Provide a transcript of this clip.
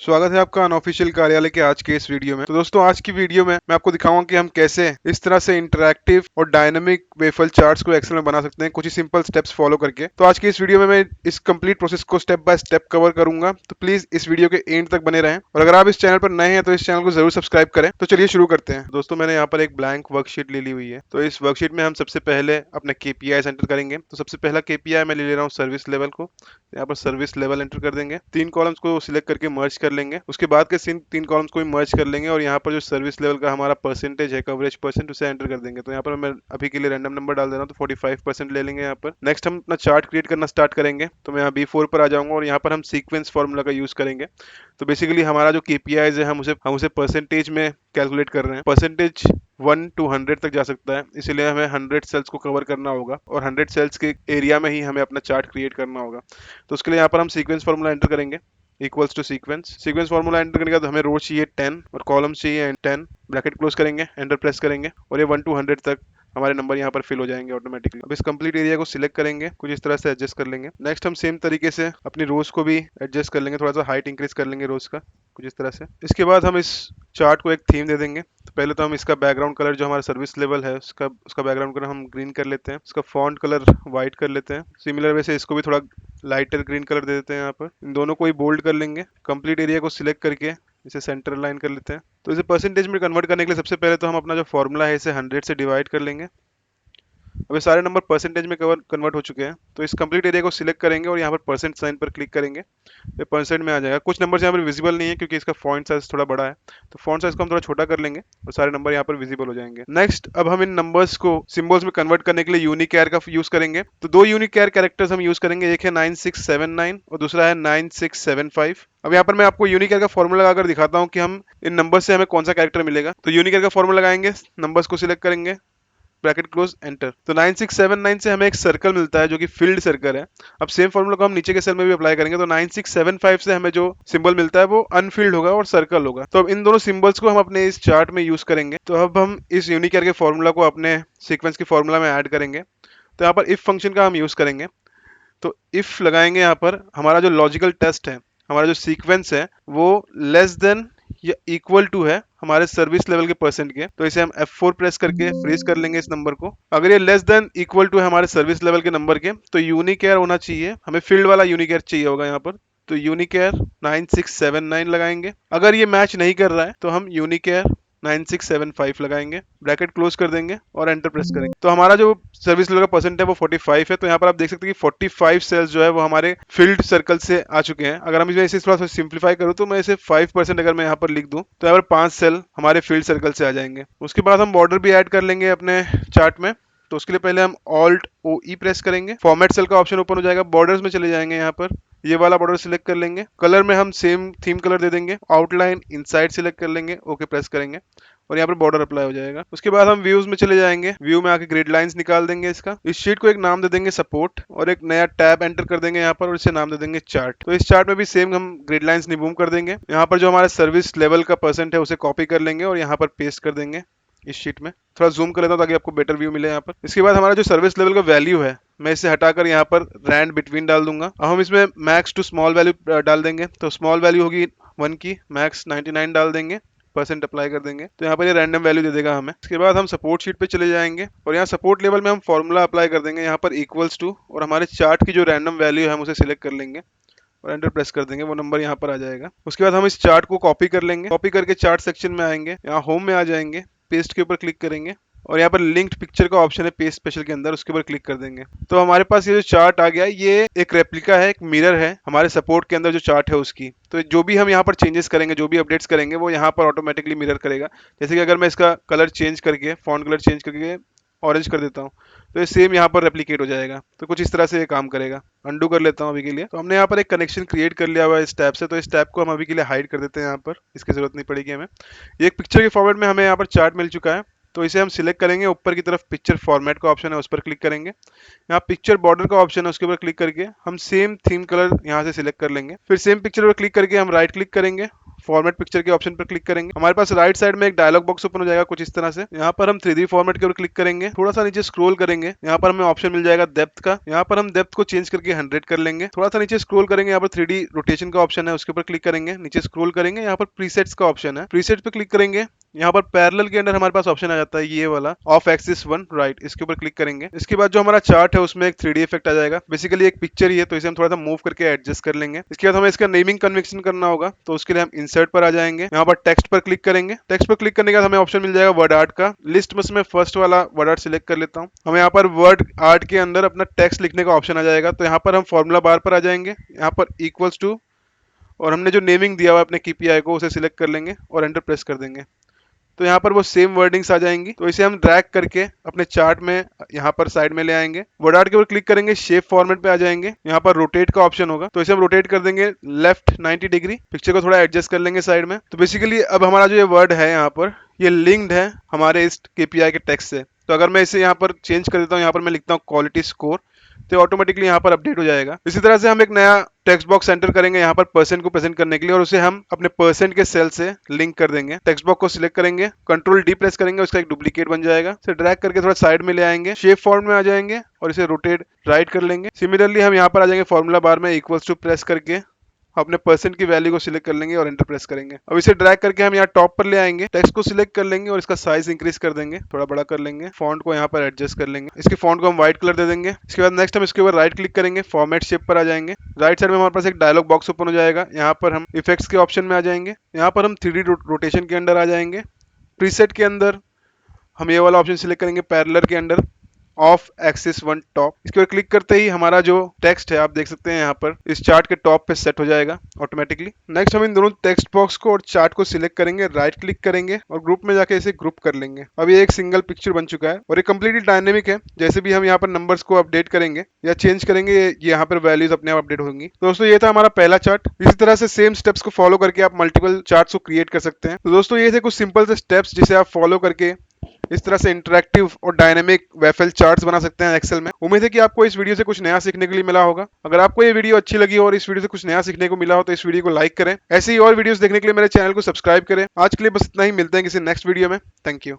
स्वागत है आपका अनऑफिशियल कार्यालय के आज के इस वीडियो में। तो दोस्तों, आज की वीडियो में मैं आपको दिखाऊंगा कि हम कैसे इस तरह से इंटरैक्टिव और डायनामिक वेफल चार्ट्स को एक्सेल में बना सकते हैं, कुछ ही सिंपल स्टेप्स फॉलो करके। तो आज की इस वीडियो में मैं इस कंप्लीट प्रोसेस को स्टेप बाय स्टेप कवर करूंगा, तो प्लीज इस वीडियो के एंड तक बने रहें। और अगर आप इस चैनल पर नए हैं तो इस चैनल को जरूर सब्सक्राइब करें। तो चलिए शुरू करते हैं। दोस्तों, मैंने यहाँ पर एक ब्लैंक वर्कशीट ले ली हुई है। तो इस वर्कशीट में हम सबसे पहले अपने केपीआई एंटर करेंगे। तो सबसे पहला केपीआई मैं ले रहा हूँ सर्विस लेवल को। यहाँ पर सर्विस लेवल एंटर कर देंगे। 3 कॉलम्स को सिलेक्ट करके मर्ज कर लेंगे। उसके बाद के 3 कॉलम्स को भी मर्ज कर लेंगे और यहाँ पर जो सर्विस लेवल का हमारा परसेंटेज है, कवरेज परसेंट, उसे एंटर कर देंगे। तो यहाँ पर मैं अभी के लिए रैंडम नंबर डाल दे रहा हूँ, तो 45% ले लेंगे यहाँ पर। नेक्स्ट हम अपना चार्ट क्रिएट करना स्टार्ट करेंगे। तो मैं यहाँ B4 पर आ जाऊंगा और यहाँ पर हम सीक्वेंस फॉर्मूला का यूज करेंगे। तो बेसिकली हमारा जो केपीआईज है, हम उसे परसेंटेज में कैलकुलेट कर रहे हैं। परसेंटेज 1 to 100 तक जा सकता है, इसीलिए हमें 100 सेल्स को कवर करना होगा और 100 सेल्स के एरिया में ही हमें अपना चार्ट क्रिएट करना होगा। तो उसके लिए यहाँ पर हम सीक्वेंस फार्मूला एंटर करेंगे, equals to sequence formula enter करने के बाद हमें रोज चाहिए 10 और कॉलम्स चाहिए 10। ब्रैकेट क्लोज करेंगे, एंटर प्रेस करेंगे और ये 1 to 100 तक हमारे नंबर यहाँ पर फिल हो जाएंगे ऑटोमेटिकली। अब इस कंप्लीट एरिया को सिलेक्ट करेंगे, कुछ इस तरह से एडजस्ट कर लेंगे। नेक्स्ट हम सेम तरीके से अपनी रोज को भी एडजस्ट कर लेंगे, थोड़ा सा हाइट इंक्रीज कर लेंगे रोज का, कुछ इस तरह से। इसके बाद हम इस चार्ट को एक थीम दे देंगे। तो पहले तो हम इसका बैकग्राउंड कलर, जो हमारा सर्विस लेवल है उसका उसका बैकग्राउंड कलर हम ग्रीन कर लेते हैं। इसका फॉन्ट कलर वाइट कर लेते हैं। सिमिलर वे से इसको भी थोड़ा लाइटर ग्रीन कलर दे देते हैं। यहाँ पर इन दोनों को ही बोल्ड कर लेंगे। कंप्लीट एरिया को सिलेक्ट करके इसे सेंटर लाइन कर लेते हैं। तो इसे परसेंटेज में कन्वर्ट करने के लिए सबसे पहले तो हम अपना जो फॉर्मूला है इसे 100 से डिवाइड कर लेंगे। अब ये सारे नंबर परसेंटेज में कन्वर्ट हो चुके हैं। तो इस कंप्लीट एरिया को सिलेक्ट करेंगे और यहाँ पर परसेंट साइन पर क्लिक करेंगे। ये परसेंट में आ जाएगा। कुछ नंबर यहाँ पर विजिबल नहीं है क्योंकि इसका फॉन्ट साइज थोड़ा बड़ा है, तो फॉन्ट साइज को हम थोड़ा छोटा कर लेंगे और सारे नंबर यहाँ पर विजिबल हो जाएंगे। नेक्स्ट, अब हम इन नंबर्स को सिंबल्स में कन्वर्ट करने के लिए यूनिकैर का यूज करेंगे। तो 2 यूनिकैर कैरेक्टर्स हम यूज करेंगे, एक है 9679 और दूसरा है 9675। अब यहाँ पर मैं आपको यूनिकैर का फॉर्मूला लगाकर दिखाता हूँ कि हम इन नंबर से हमें कौन सा कैरेक्टर मिलेगा। तो यूनिकैर का फॉर्मूला लगाएंगे, नंबर्स को सिलेक्ट करेंगे, ब्रैकेट क्लोज, एंटर। तो 9679 से हमें एक सर्कल मिलता है जो कि फील्ड सर्कल है। अब सेम फॉर्मूला को हम नीचे के सेल में भी अप्लाई करेंगे। तो 9675 से हमें जो सिंबल मिलता है वो अनफील्ड होगा और सर्कल होगा। तो अब इन दोनों सिंबल्स को हम अपने इस चार्ट में यूज करेंगे। तो अब हम इस यूनिकैर के फॉर्मूला को अपने सीक्वेंस के फॉर्मूला में ऐड करेंगे। तो यहाँ पर इफ फंक्शन का हम यूज करेंगे। तो इफ लगाएंगे, यहाँ पर हमारा जो लॉजिकल टेस्ट है, हमारा जो सीक्वेंस है, वो लेस देन या इक्वल टू है हमारे सर्विस लेवल के परसेंट के। तो इसे हम F4 प्रेस करके फ्रीज कर लेंगे इस नंबर को। अगर ये लेस देन इक्वल टू है हमारे सर्विस लेवल के नंबर के, तो यूनिकैर होना चाहिए, हमें फील्ड वाला यूनिकैर चाहिए होगा यहाँ पर। तो यूनिकैर 9679 लगाएंगे। अगर ये मैच नहीं कर रहा है तो हम यूनिकैर 9675 लगाएंगे, ब्रैकेट क्लोज कर देंगे और एंटर प्रेस करेंगे। तो हमारा जो सर्विस लेवल का परसेंट है वो 45 है। तो यहाँ पर आप देख सकते हैं कि 45 सेल्स जो है वो हमारे फील्ड सर्कल से आ चुके हैं। अगर हम इसे थोड़ा सा सिंप्लीफाई करूँ तो मैं इसे 5% अगर मैं यहाँ पर लिख दूं तो यहाँ पर 5 सेल हमारे फील्ड सर्कल से आ जाएंगे। उसके बाद हम बॉर्डर भी ऐड कर लेंगे अपने चार्ट में। तो उसके लिए पहले हम ऑल्ट ओ ई प्रेस करेंगे, फॉर्मेट सेल का ऑप्शन ओपन हो जाएगा, बॉर्डर्स में चले जाएंगे। यहाँ पर ये वाला बॉर्डर सिलेक्ट कर लेंगे, कलर में हम सेम थीम कलर दे देंगे, आउटलाइन इनसाइड सिलेक्ट कर लेंगे, ओके प्रेस करेंगे और यहाँ पर बॉर्डर अप्लाई हो जाएगा। उसके बाद हम व्यूज में चले जाएंगे, व्यू में आके ग्रिड लाइंस निकाल देंगे इसका। इस शीट को एक नाम दे देंगे सपोर्ट और एक नया टैब एंटर कर देंगे यहाँ पर और इसे नाम दे देंगे चार्ट। तो इस चार्ट में भी सेम हम ग्रिड लाइंस रिमूव कर देंगे। यहाँ पर जो हमारा सर्विस लेवल का परसेंट है उसे कॉपी कर लेंगे और यहाँ पर पेस्ट कर देंगे इस शीट में। थोड़ा जूम कर लेता हूँ ताकि आपको बेटर व्यू मिले यहाँ पर। इसके बाद हमारा जो सर्विस लेवल का वैल्यू है, मैं इसे हटाकर यहाँ पर रैंड बिटवीन डाल दूंगा। अब हम इसमें मैक्स टू स्मॉल वैल्यू डाल देंगे। तो स्मॉल वैल्यू होगी 1 की, मैक्स 99 डाल देंगे, परसेंट अप्लाई कर देंगे। तो यहाँ पर ये रैंडम वैल्यू दे देगा हमें। इसके बाद हम सपोर्ट शीट पे चले जाएंगे और यहाँ सपोर्ट लेवल में हम फॉर्मूला अप्लाई कर देंगे, यहाँ पर इक्वल्स टू, और हमारे चार्ट की जो रैंडम वैल्यू है हम उसे सिलेक्ट कर लेंगे और एंटर प्रेस कर देंगे, वो नंबर यहाँ पर आ जाएगा। उसके बाद हम इस चार्ट को कॉपी कर लेंगे, कॉपी करके चार्ट सेक्शन में आएंगे, यहाँ होम में आ जाएंगे, पेस्ट के ऊपर क्लिक करेंगे और यहाँ पर लिंक्ड पिक्चर का ऑप्शन है पेस्ट स्पेशल के अंदर, उसके ऊपर क्लिक कर देंगे। तो हमारे पास ये जो चार्ट आ गया, ये एक रेप्लिका है, एक मिरर है हमारे सपोर्ट के अंदर जो चार्ट है उसकी। तो जो भी हम यहाँ पर चेंजेस करेंगे, जो भी अपडेट्स करेंगे, वो यहाँ पर ऑटोमेटिकली मिरर करेगा। जैसे कि अगर मैं इसका कलर चेंज करके, फॉन्ट कलर चेंज करके ऑरेंज कर देता हूँ, तो ये सेम यहाँ पर रेप्लिकेट हो जाएगा। तो कुछ इस तरह से ये काम करेगा। अंडू कर लेता हूँ अभी के लिए। तो हमने यहाँ पर एक कनेक्शन क्रिएट कर लिया हुआ है इस टैब से, तो इस टैब को हम अभी के लिए हाइड कर देते हैं, यहाँ पर इसकी जरूरत नहीं पड़ेगी हमें। एक पिक्चर के फॉर्मेट में हमें यहाँ पर चार्ट मिल चुका है, तो इसे हम सिलेक्ट करेंगे, ऊपर की तरफ पिक्चर फॉर्मेट का ऑप्शन है उस पर क्लिक करेंगे, यहाँ पिक्चर बॉर्डर का ऑप्शन है उसके ऊपर क्लिक करके हम सेम थीम कलर यहाँ से सिलेक्ट कर लेंगे। फिर सेम पिक्चर पर क्लिक करके हम राइट क्लिक करेंगे, फॉर्मेट पिक्चर के ऑप्शन पर क्लिक करेंगे। हमारे पास राइट साइड में एक डायलॉग बॉक्स ओपन हो जाएगा कुछ इस तरह से। यहाँ पर हम 3D फॉर्मेट के ऊपर क्लिक करेंगे, थोड़ा सा नीचे स्क्रॉल करेंगे, यहाँ पर हमें ऑप्शन मिल जाएगा डेप्थ का। यहाँ पर हम डेप्थ को चेंज करके 100 कर लेंगे। थोड़ा सा नीचे स्क्रॉल करेंगे, यहाँ पर 3D रोटेशन का ऑप्शन है, उसके ऊपर क्लिक करेंगे। नीचे स्क्रॉल करेंगे, यहाँ पर प्रीसेट्स का ऑप्शन है, प्रीसेट पे क्लिक करेंगे। यहाँ पर पैरेलल के अंदर हमारे पास ऑप्शन आ जाता है ये वाला ऑफ एक्सिस 1 राइट, इसके ऊपर क्लिक करेंगे। इसके बाद जो हमारा चार्ट है उसमें एक 3D इफेक्ट आ जाएगा। बेसिकली एक पिक्चर ही है, तो इसे हम थोड़ा सा मूव करके एडजस्ट कर लेंगे। इसके बाद हमें इसका नेमिंग कन्वेंशन करना होगा, तो उसके लिए हम इंसर्ट पर आ जाएंगे। यहाँ पर टेक्स्ट पर क्लिक करेंगे। टेक्स्ट पर क्लिक करने के बाद हमें ऑप्शन मिल जाएगा वर्ड आर्ट का। लिस्ट में से मैं फर्स्ट वाला वर्ड आर्ट सिलेक्ट कर लेता हूँ। हमें यहाँ पर वर्ड आर्ट के अंदर अपना टेक्स्ट लिखने का ऑप्शन आ जाएगा, तो यहाँ पर हम फॉर्मूला बार पर आ जाएंगे। यहाँ पर इक्वल्स टू और हमने जो नेमिंग दिया हुआ अपने KPI को उसे सिलेक्ट कर लेंगे और एंटर प्रेस कर देंगे। तो यहाँ पर वो सेम वर्डिंग्स आ जाएंगी। तो इसे हम ड्रैग करके अपने चार्ट में यहाँ पर साइड में ले आएंगे। वर्ड आर्ट के ऊपर क्लिक करेंगे, शेप फॉर्मेट पे आ जाएंगे। यहाँ पर रोटेट का ऑप्शन होगा, तो इसे हम रोटेट कर देंगे लेफ्ट 90 डिग्री। पिक्चर को थोड़ा एडजस्ट कर लेंगे साइड में। तो बेसिकली अब हमारा जो ये वर्ड है यहाँ पर ये लिंक्ड है हमारे इस KPI के टेक्स्ट से। तो अगर मैं इसे यहाँ पर चेंज कर देता हूँ, यहाँ पर मैं लिखता हूँ क्वालिटी स्कोर, तो ऑटोमेटिकली यहाँ पर अपडेट हो जाएगा। इसी तरह से हम एक नया टेक्स्ट बॉक्स एंटर करेंगे यहाँ पर परसेंट को प्रेजेंट करने के लिए, और उसे हम अपने परसेंट के सेल से लिंक कर देंगे। टेक्स्ट बॉक्स को सिलेक्ट करेंगे, कंट्रोल D प्रेस करेंगे, उसका एक डुप्लीकेट बन जाएगा। इसे ड्रैग करके थोड़ा साइड में ले आएंगे, शेप फॉर्म में आ जाएंगे और इसे रोटेट राइट कर लेंगे। सिमिलरली हम यहाँ पर आ जाएंगे, फॉर्मूला बार में इक्वल्स टू प्रेस करके अपने परसेंट की वैल्यू को सिलेक्ट कर लेंगे और एंटर प्रेस करेंगे। अब इसे ड्रैग करके हम यहाँ टॉप पर ले आएंगे, टेक्स्ट को सिलेक्ट कर लेंगे और इसका साइज इंक्रीज कर देंगे, थोड़ा बड़ा कर लेंगे। फॉन्ट को यहाँ पर एडजस्ट कर लेंगे, इसके फॉन्ट को हम व्हाइट कलर दे देंगे। इसके बाद नेक्स्ट हम इसके ऊपर राइट क्लिक करेंगे, फॉर्मेट शेप पर आ जाएंगे। राइट साइड में हमारे पास एक डायलॉग बॉक्स ओपन हो जाएगा। यहाँ पर हम इफेक्ट्स के ऑप्शन में आ जाएंगे। यहाँ पर हम 3D रोटेशन के अंदर आ जाएंगे। प्रीसेट के अंदर हम ये वाला ऑप्शन सिलेक्ट करेंगे, पैरेलल के अंदर ऑफ एक्सिस 1 टॉप। इसके ऊपर क्लिक करते ही हमारा जो टेक्स्ट है आप देख सकते हैं यहाँ पर इस चार्ट के टॉप पे सेट हो जाएगा ऑटोमेटिकली। नेक्स्ट हम इन दोनों टेक्स्ट बॉक्स को और चार्ट को सिलेक्ट करेंगे, राइट क्लिक करेंगे और ग्रुप में जाके इसे ग्रुप कर लेंगे। अब ये एक सिंगल पिक्चर बन चुका है और ये कम्प्लीटली डायनेमिक है। जैसे भी हम यहाँ पर नंबर्स को अपडेट करेंगे या चेंज करेंगे, ये यहाँ पर वैल्यूज अपने आप अपडेट होंगी। तो दोस्तों ये था हमारा पहला चार्ट। इसी तरह से सेम स्टेप्स को फॉलो करके आप मल्टीपल चार्ट्स को क्रिएट कर सकते हैं। तो दोस्तों ये थे कुछ सिंपल से स्टेप्स जिसे आप फॉलो करके इस तरह से इंटरैक्टिव और डायनेमिक वेफल चार्ट्स बना सकते हैं एक्सेल में। उम्मीद है कि आपको इस वीडियो से कुछ नया सीखने के लिए मिला होगा। अगर आपको ये वीडियो अच्छी लगी हो और इस वीडियो से कुछ नया सीखने को मिला हो तो इस वीडियो को लाइक करें। ऐसे ही और वीडियोस देखने के लिए मेरे चैनल को सब्सक्राइब करें। आज के लिए बस इतना ही, मिलते हैं किसी नेक्स्ट वीडियो में। Thank you.